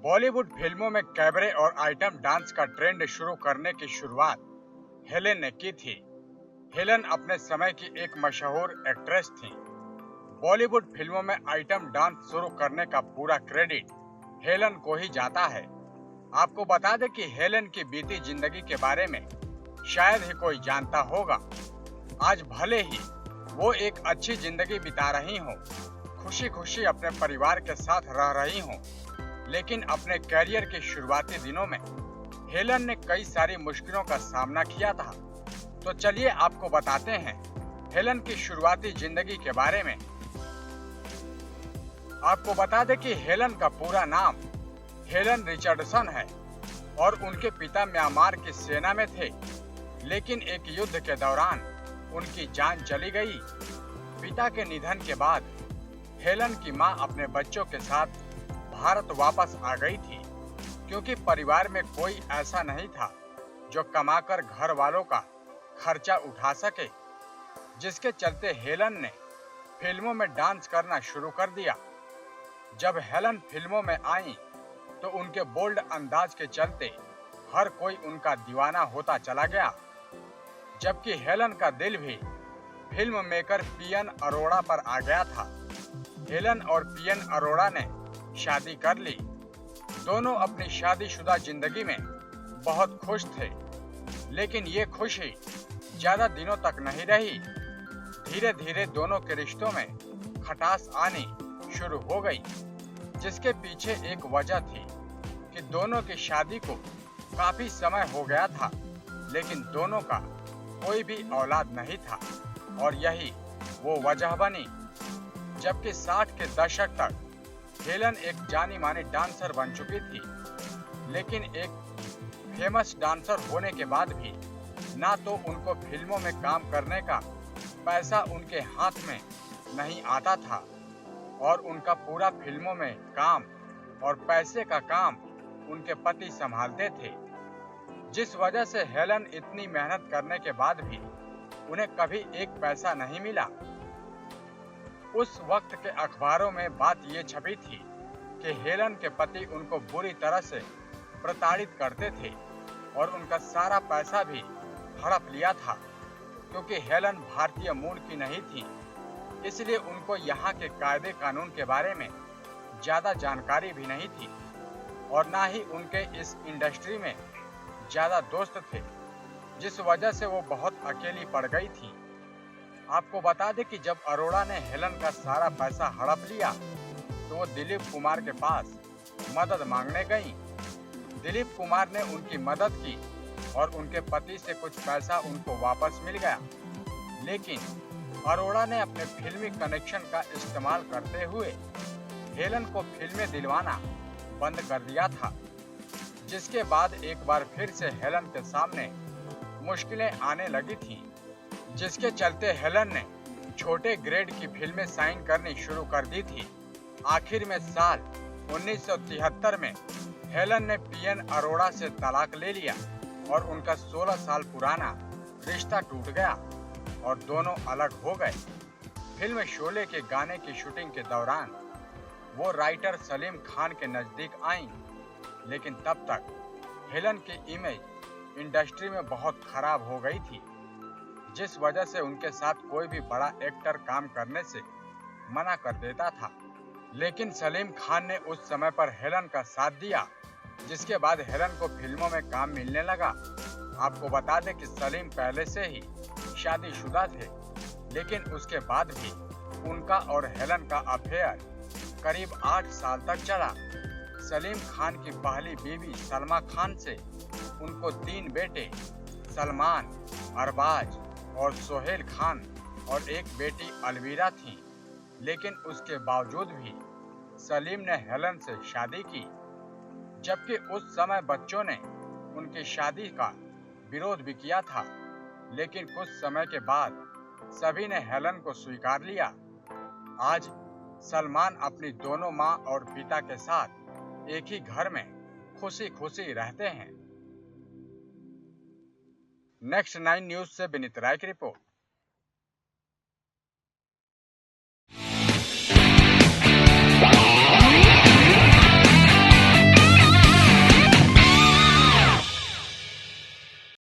बॉलीवुड फिल्मों में कैबरे और आइटम डांस का ट्रेंड शुरू करने की शुरुआत हेलेन ने की थी। हेलेन अपने समय की एक मशहूर एक्ट्रेस थी। बॉलीवुड फिल्मों में आइटम डांस शुरू करने का पूरा क्रेडिट हेलेन को ही जाता है। आपको बता दें कि हेलेन की बीती जिंदगी के बारे में शायद ही कोई जानता होगा। आज भले ही वो एक अच्छी जिंदगी बिता रही हो, खुशी खुशी अपने परिवार के साथ रह रही हो, लेकिन अपने करियर के शुरुआती दिनों में हेलेन ने कई सारी मुश्किलों का सामना किया था। तो चलिए आपको बताते हैं हेलेन की शुरुआती जिंदगी के बारे में। आपको बता दें कि हेलेन का पूरा नाम हेलेन रिचर्डसन है और उनके पिता म्यांमार की सेना में थे, लेकिन एक युद्ध के दौरान उनकी जान चली गई। पिता के निधन के बाद हेलेन की मां अपने बच्चों के साथ भारत वापस आ गई थी, क्योंकि परिवार में कोई ऐसा नहीं था जो कमाकर घर वालों का खर्चा उठा सके, जिसके चलते हेलेन ने फिल्मों में डांस करना शुरू कर दिया। जब हेलेन फिल्मों में आई तो उनके बोल्ड अंदाज के चलते हर कोई उनका दीवाना होता चला गया, जबकि हेलेन का दिल भी फिल्म मेकर पीएन अरोड़ा पर आ गया था। हेलेन और पीएन अरोड़ा ने शादी कर ली। दोनों अपनी शादीशुदा जिंदगी में बहुत खुश थे, लेकिन ये खुशी ज्यादा दिनों तक नहीं रही। धीरे धीरे दोनों के रिश्तों में खटास आनी शुरू हो गई, जिसके पीछे एक वजह थी कि दोनों की शादी को काफी समय हो गया था, लेकिन दोनों का कोई भी औलाद नहीं था, और यही वो वजह बनी। जबकि 60 के दशक तक हेलेन एक जानी मानी डांसर बन चुकी थी, लेकिन एक फेमस डांसर होने के बाद भी ना तो उनको फिल्मों में काम करने का पैसा उनके हाथ में नहीं आता था, और उनका पूरा फिल्मों में काम और पैसे का काम उनके पति संभालते थे, जिस वजह से हेलेन इतनी मेहनत करने के बाद भी उन्हें कभी एक पैसा नहीं मिला। उस वक्त के अखबारों में बात ये छपी थी कि हेलेन के पति उनको बुरी तरह से प्रताड़ित करते थे और उनका सारा पैसा भी हड़प लिया था। क्योंकि हेलेन भारतीय मूल की नहीं थी, इसलिए उनको यहाँ के कायदे कानून के बारे में ज्यादा जानकारी भी नहीं थी, और ना ही उनके इस इंडस्ट्री में ज्यादा दोस्त थे, जिस वजह से वो बहुत अकेली पड़ गई थी। आपको बता दें कि जब अरोड़ा ने हेलेन का सारा पैसा हड़प लिया तो वो दिलीप कुमार के पास मदद मांगने गई। दिलीप कुमार ने उनकी मदद की और उनके पति से कुछ पैसा उनको वापस मिल गया, लेकिन अरोड़ा ने अपने फिल्मी कनेक्शन का इस्तेमाल करते हुए हेलेन को फिल्में दिलवाना बंद कर दिया था, जिसके बाद एक बार फिर से हेलेन के सामने मुश्किलें आने लगी थीं, जिसके चलते हेलेन ने छोटे ग्रेड की फिल्में साइन करनी शुरू कर दी थी। आखिर में साल 1973 में हेलेन ने पीएन अरोड़ा से तलाक ले लिया और उनका 16 साल पुराना रिश्ता टूट गया और दोनों अलग हो गए। फिल्म शोले के गाने की शूटिंग के दौरान वो राइटर सलीम खान के नजदीक आईं, लेकिन तब तक हेलेन की इमेज इंडस्ट्री में बहुत खराब हो गई थी, जिस वजह से उनके साथ कोई भी बड़ा एक्टर काम करने से मना कर देता था। लेकिन सलीम खान ने उस समय पर हेलेन का साथ दिया, जिसके बाद हेलेन को फिल्मों में काम मिलने लगा। आपको बता दें कि सलीम पहले से ही शादीशुदा थे, लेकिन उसके बाद भी उनका और हेलेन का अफेयर करीब 8 साल तक चला। सलीम खान की पहली बीवी सलमा खान से उनको 3 बेटे सलमान, अरबाज और सोहेल खान और एक बेटी अलवीरा थी, लेकिन उसके बावजूद भी सलीम ने हेलेन से शादी की, जबकि उस समय बच्चों ने उनकी शादी का विरोध भी किया था। लेकिन कुछ समय के बाद सभी ने हेलेन को स्वीकार लिया। आज सलमान अपनी दोनों मां और पिता के साथ एक ही घर में खुशी खुशी रहते हैं। नेक्स्ट 9 न्यूज से विनीत राय की रिपोर्ट।